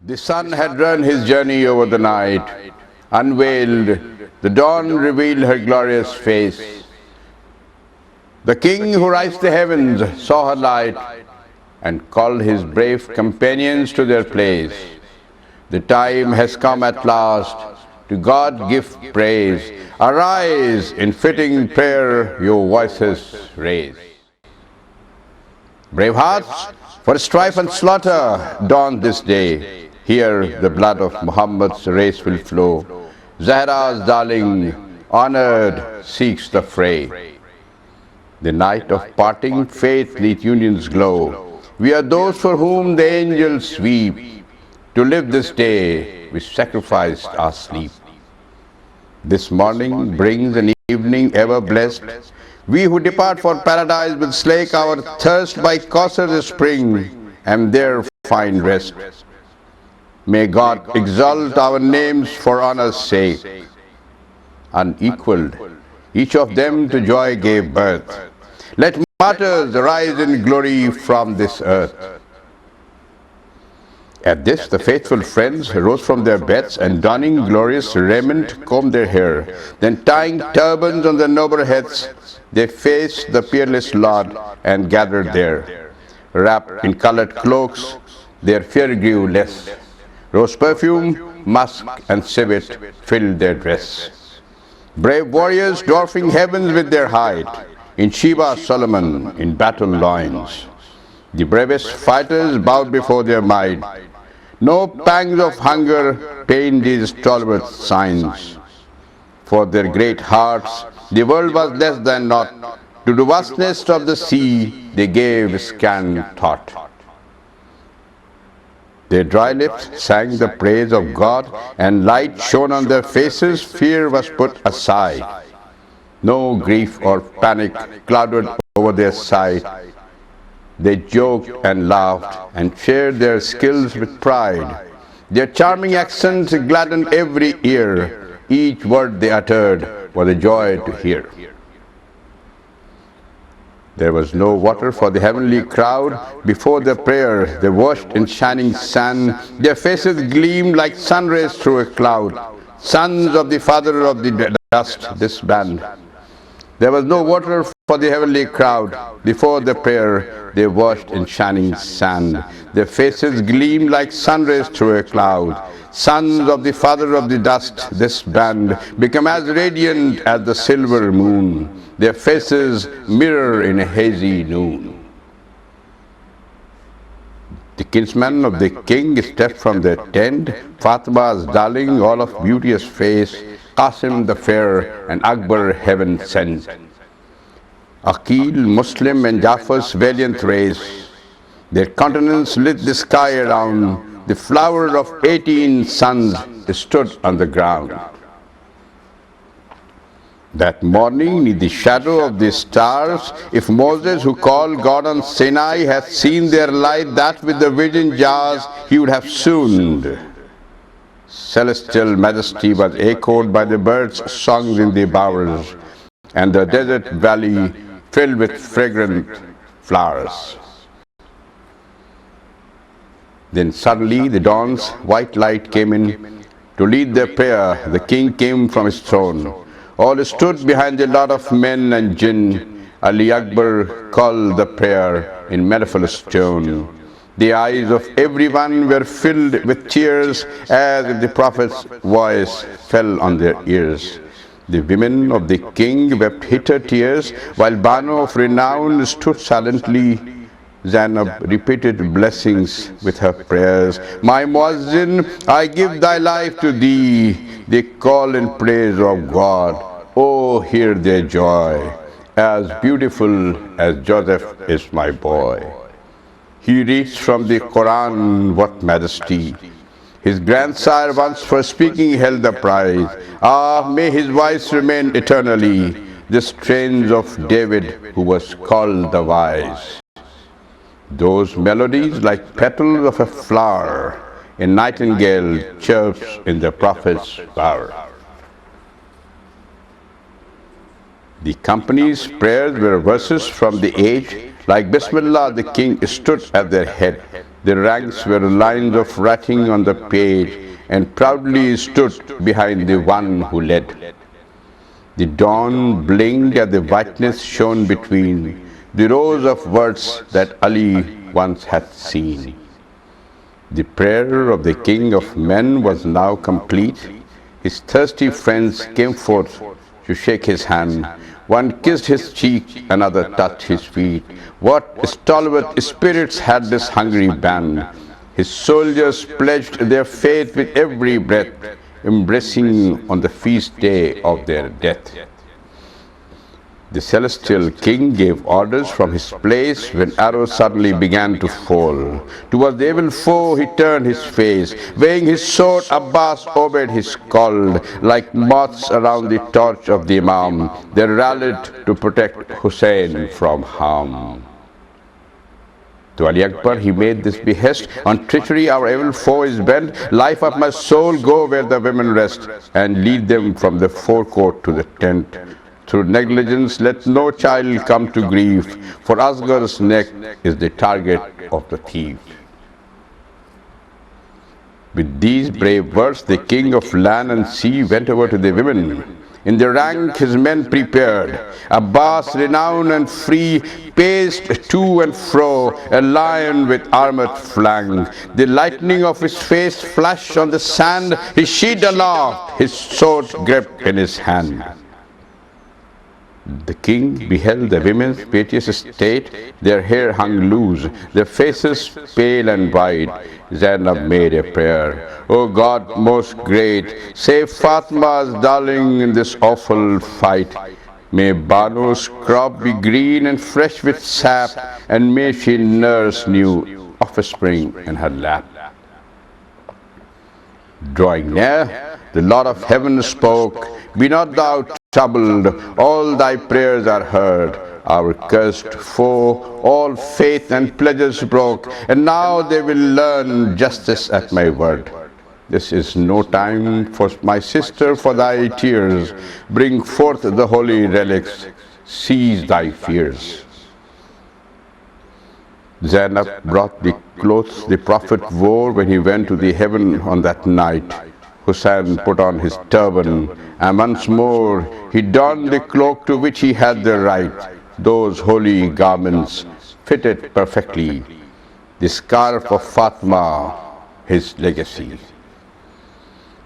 The sun had run his journey over the night. Unveiled, the dawn revealed her glorious face. The king who rides the heavens saw her light and called his brave companions to their place. The time has come at last, to God give praise. Arise, in fitting prayer your voices raise. Brave hearts, for strife and slaughter dawn this day. Here the blood of Muhammad's race will flow. Zahra's darling, honored, seeks the fray. The night of parting, faith let unions glow. We are those for whom the angels sweep. To live this day, we sacrificed our sleep. This morning brings an evening ever blessed. We who depart for paradise will slake our thirst by Qatah's spring, and there find rest. May God exalt our names for honor's sake. Unequaled, each of them to joy gave birth. Let martyrs rise in glory from this earth. At this, the faithful friends rose from their beds and donning glorious raiment combed their hair. Then tying turbans on their noble heads, they faced the peerless Lord and gathered there. Wrapped in colored cloaks, their fear grew less. Rose perfume, musk and civet filled their dress. Brave warriors dwarfing heavens with their height, in Sheba Solomon in battle loins. The bravest fighters bowed before their might. No pangs of hunger pained these stalwart signs. For their great hearts the world was less than naught. To the vastness of the sea they gave scant thought. Their dry lips sang the praise of God, and light shone on their faces, fear was put aside. No grief or panic clouded over their sight. They joked and laughed and shared their skills with pride. Their charming accents gladdened every ear. Each word they uttered was a joy to hear. There was no water for the heavenly crowd. Before their prayer they washed in shining sand. Their faces gleamed like sun rays through a cloud. Sons of the father of the dust, this band. There was no water for the heavenly crowd. Before the prayer they washed in shining sand. Their faces gleamed like sun rays through a cloud. Sons of the father of the dust, this band, become as radiant as the silver moon. Their faces mirror in a hazy noon. The kinsmen of the king stepped from their tent. Fatma's darling, all of beauteous face, Qasim the fair, and Akbar heaven sent. Aqil, Muslim, and Jafar's valiant race, their countenance lit the sky around. The flower of 18 suns stood on the ground. That morning, neath the shadow of the stars, if Moses, who called God on Sinai, had seen their light that with the vision jars he would have swooned. Celestial majesty was echoed by the birds' songs in the bowers, and the desert valley filled with fragrant flowers. Then suddenly the dawn's white light came in. To lead their prayer, the king came from his throne. All stood behind a lot of men and jinn. Ali Akbar called the prayer in mellifluous tone. The eyes of everyone were filled with tears as if the Prophet's voice fell on their ears. The women of the king wept bitter tears, while Banu of renown stood silently. Janab repeated blessings with her prayers. My Muazzin, I give thy life to thee. They call in praise of God. Oh, hear their joy. As beautiful as Joseph is my boy. He reads from the Quran, what majesty. His grandsire once for speaking held the prize. Ah, may his voice remain eternally. The strains of David, who was called the wise. Those melodies like petals of a flower, a nightingale chirps in the Prophet's bower. The company's prayers were verses from the age. Like Bismillah, the king stood at their head. The ranks were lines of writing on the page, and proudly stood behind the one who led. The dawn blinked as the whiteness shone between the rows of words that Ali once had seen. The prayer of the King of Men was now complete. His thirsty friends came forth to shake his hand. One kissed his cheek, another touched his feet. What stalwart spirits had this hungry band! His soldiers pledged their faith with every breath, embracing on the feast day of their death. The celestial king gave orders from his place when arrows suddenly began to fall. Towards the evil foe he turned his face. Weighing his sword, Abbas obeyed his call. Like moths around the torch of the Imam, they rallied to protect Hussein from harm. To Ali Akbar he made this behest: on treachery our evil foe is bent. Life of my soul, go where the women rest, and lead them from the forecourt to the tent. Through negligence let no child come to grief, for Asghar's neck is the target of the thief. With these brave words the king of land and sea went over to the women. In the rank his men prepared. Abbas, renowned and free, paced to and fro, a lion with armored flank. The lightning of his face flashed on the sand, his shield aloft, his sword gripped in his hand. The king beheld the women's piteous state. Their hair hung loose, their faces pale and white. Janab made a prayer: O God most great, save Fatma's darling in this awful fight. May Banu's crop be green and fresh with sap, and may she nurse new offspring in her lap. Drawing near, the Lord of heaven spoke: Be not thou troubled, all thy prayers are heard. Our cursed foe all faith and pledges broke, and now they will learn justice at my word. This is no time for my sister for thy tears. Bring forth the holy relics, cease thy fears. Janab brought the clothes the Prophet wore when he went to the heaven on that night. Hussein put on his turban, and once more he donned the cloak to which he had the right. Those holy garments fitted perfectly. The scarf of Fatma, his legacy.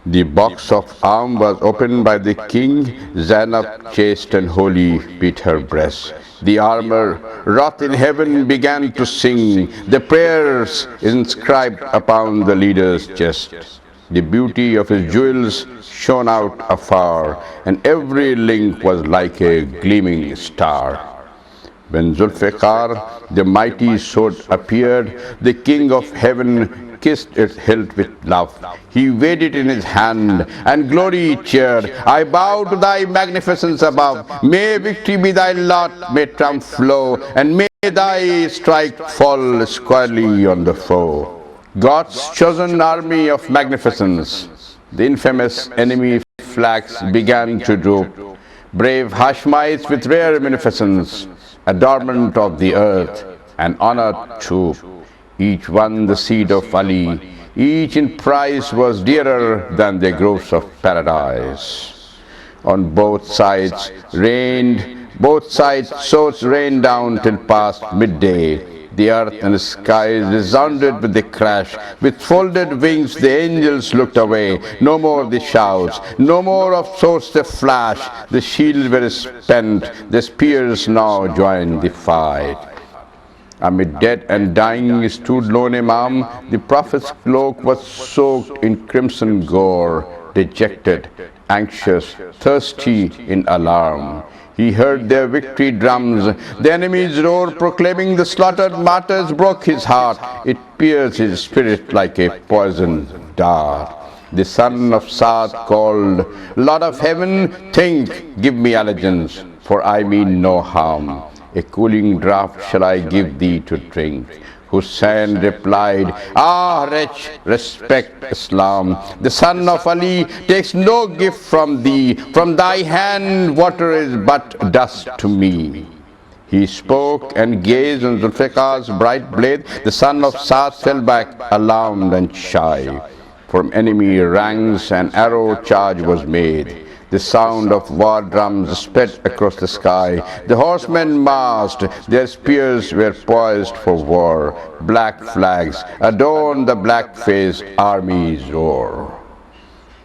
The box of arms was opened by the king. Janab, chaste and holy, beat her breast. The armor, wrought in heaven, began to sing the prayers inscribed upon the leader's chest. The beauty of his jewels shone out afar, and every link was like a gleaming star. When Zulfiqar, the mighty sword, appeared, the king of heaven kissed its hilt with love. He weighed it in his hand, and glory cheered. I bow to thy magnificence above. May victory be thy lot, may triumph flow, and may thy strike fall squarely on the foe. God's chosen army of magnificence, the infamous enemy flags began to droop. Brave Hashemites with rare munificence, adornment of the earth, an honored troop. Each one the seed of Ali, each in price was dearer than the groves of paradise. On both sides swords rained down till past midday. The earth and the skies resounded with the crash. With folded wings the angels looked away. No more the shouts, no more of swords the flash. The shields were spent, the spears now joined the fight. Amid dead and dying stood lone Imam. The Prophet's cloak was soaked in crimson gore. Dejected, anxious, thirsty in alarm, he heard their victory drums. The enemy's roar proclaiming the slaughtered martyrs broke his heart. It pierced his spirit like a poisoned dart. The son of Saad called, Lord of heaven, think, give me allegiance, for I mean no harm. A cooling draught shall I give thee to drink. Hussein replied, Ah, wretch, respect Islam. The son of Ali takes no gift from thee. From thy hand water is but dust to me. He spoke and gazed on Zulfiqar's bright blade. The son of Saad fell back, alarmed and shy. From enemy ranks an arrow charge was made. The sound of war drums sped across the sky. The horsemen massed, their spears were poised for war. Black flags adorned the black-faced army's roar.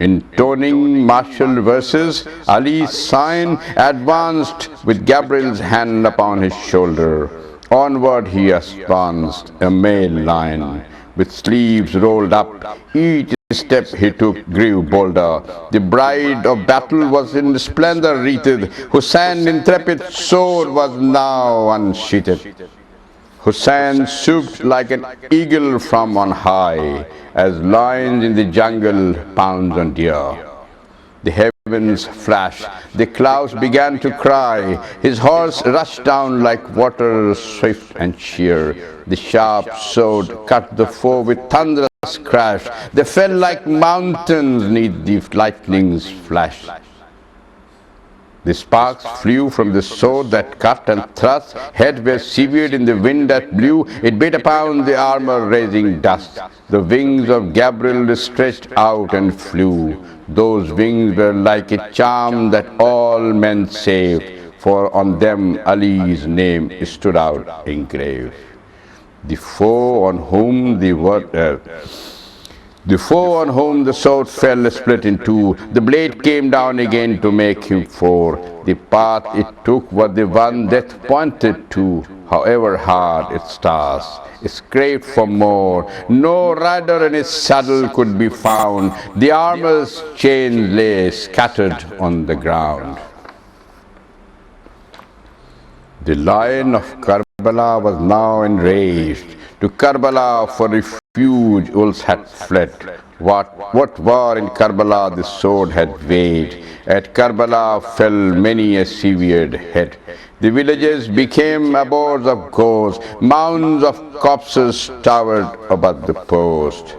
Intoning martial verses, Ali's sign advanced with Gabriel's hand upon his shoulder. Onward he advanced, a male line, with sleeves rolled up. Each step he took grew bolder. The bride of battle was in splendor wreathed. Hasan's intrepid sword was now unsheathed. Hasan swooped like an eagle from on high, as lions in the jungle pounds on deer. The heavens flashed, the clouds began to cry. His horse rushed down like water, swift and sheer. The sharp sword cut the foe with thunderous crash. They fell like mountains neath the lightning's flash. The sparks flew from the sword that cut and thrust. Heads were severed in the wind that blew. It beat upon the armor, raising dust. The wings of Gabriel stretched out and flew. Those wings were like a charm that all men saved, for on them Ali's name stood out engraved. The foe on whom the sword fell split in two. The blade came down again to make him four. The path it took was the one death pointed to, however hard its task. It craved for more. No rider in his saddle could be found. The armor's chains lay scattered on the ground. The lion of Karbala was now enraged. To Karbala for refuge wolves had fled. What war in Karbala the sword had weighed. At Karbala fell many a severed head. The villages became abodes of ghosts. Mounds of corpses towered above the post.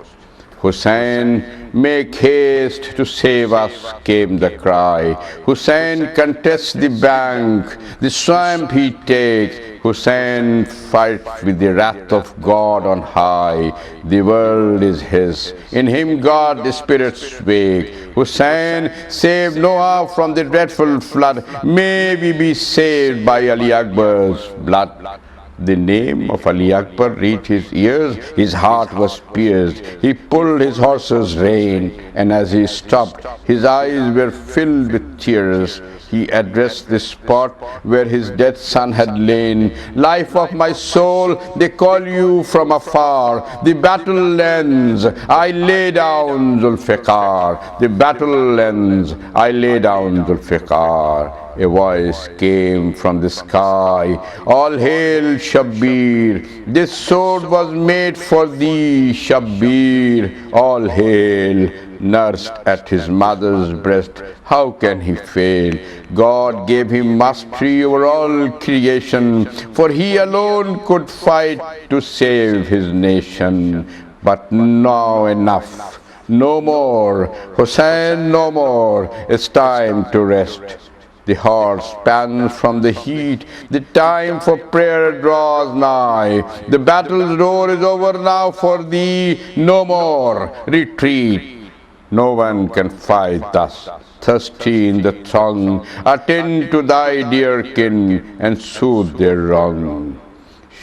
Hussain, make haste to save us, came the cry. Hussain contests the bank, the swamp he takes. Hussain fights with the wrath of God on high. The world is his, in him God the spirits wake. Hussain, save Noah from the dreadful flood. May we be saved by Ali Akbar's blood. The name of Ali Akbar reached his ears, his heart was pierced. He pulled his horse's rein, and as he stopped, his eyes were filled with tears. He addressed the spot where his dead son had lain. Life of my soul, they call you from afar. The battle ends, I lay down Zulfiqar. The battle ends, I lay down Zulfiqar. A voice came from the sky, all hail Shabbir, this sword was made for thee, Shabbir, all hail. Nursed at his mother's breast, how can he fail? God gave him mastery over all creation, for he alone could fight to save his nation. But now enough, no more, Hussain, no more, it's time to rest. The horse pants from the heat, the time for prayer draws nigh. The battle's roar is over now for thee, no more retreat. No one can fight thus, thirsty in the throng. Attend to thy dear kin and soothe their wrong.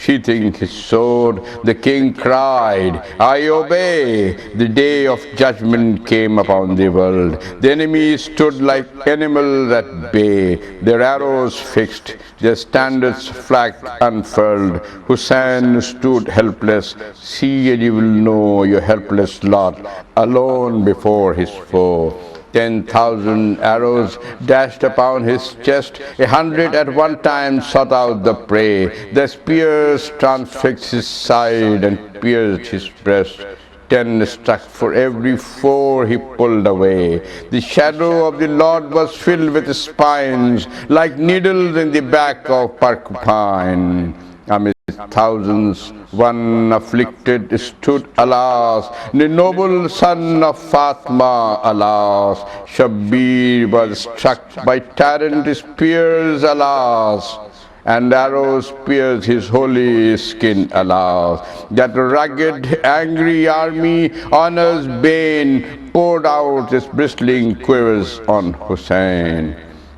Sheathing his sword, the king cried, I obey. The day of judgment came upon the world. The enemies stood like animals at bay, their arrows fixed, their standards flagged unfurled. Hussain stood helpless. See and you will know your helpless lot, alone before his foe. 10,000 arrows dashed upon his chest. 100 at one time sought out the prey. The spears transfixed his side and pierced his breast. 10 struck for every 4 he pulled away. The shadow of the Lord was filled with spines, like needles in the back of porcupine. Amidst thousands, one afflicted stood, alas, the noble son of Fatima, alas. Shabbir was struck by tyrant spears, alas. and arrows pierced his holy skin, alas. That rugged, angry army, honor's bane, poured out its bristling quivers on Hussein.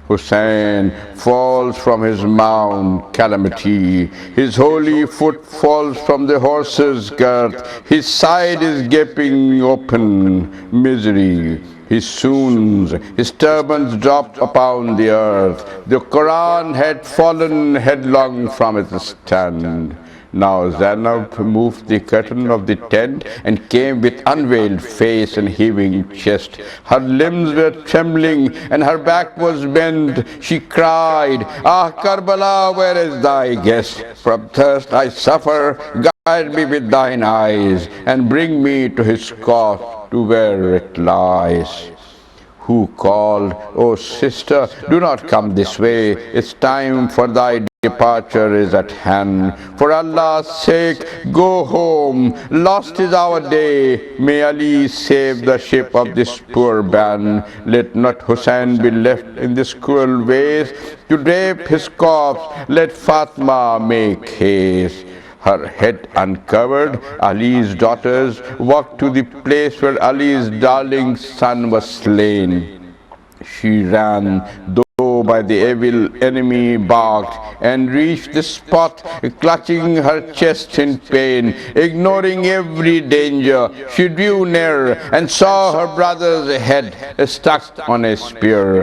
Hussein falls from his mount, calamity. His holy foot falls from the horse's girth. His side is gaping open, misery. His soons, his turbans dropped upon the earth. The Quran had fallen headlong from its stand. Now Janab moved the curtain of the tent and came with unveiled face and heaving chest. Her limbs were trembling and her back was bent. She cried, "Ah, Karbala, where is thy guest? From thirst I suffer, guide me with thine eyes and bring me to his cot to where it lies." Who called, "Oh sister, do not come this way. It's time for thy departure is at hand. For Allah's sake, go home. Lost is our day. May Ali save the ship of this poor band. Let not Hussein be left in this cruel ways. To drape his corpse, let Fatima make haste." Her head uncovered, Ali's daughters walked to the place where Ali's darling son was slain. She ran, though by the evil enemy barked, and reached the spot, clutching her chest in pain. Ignoring every danger, she drew near and saw her brother's head stuck on a spear.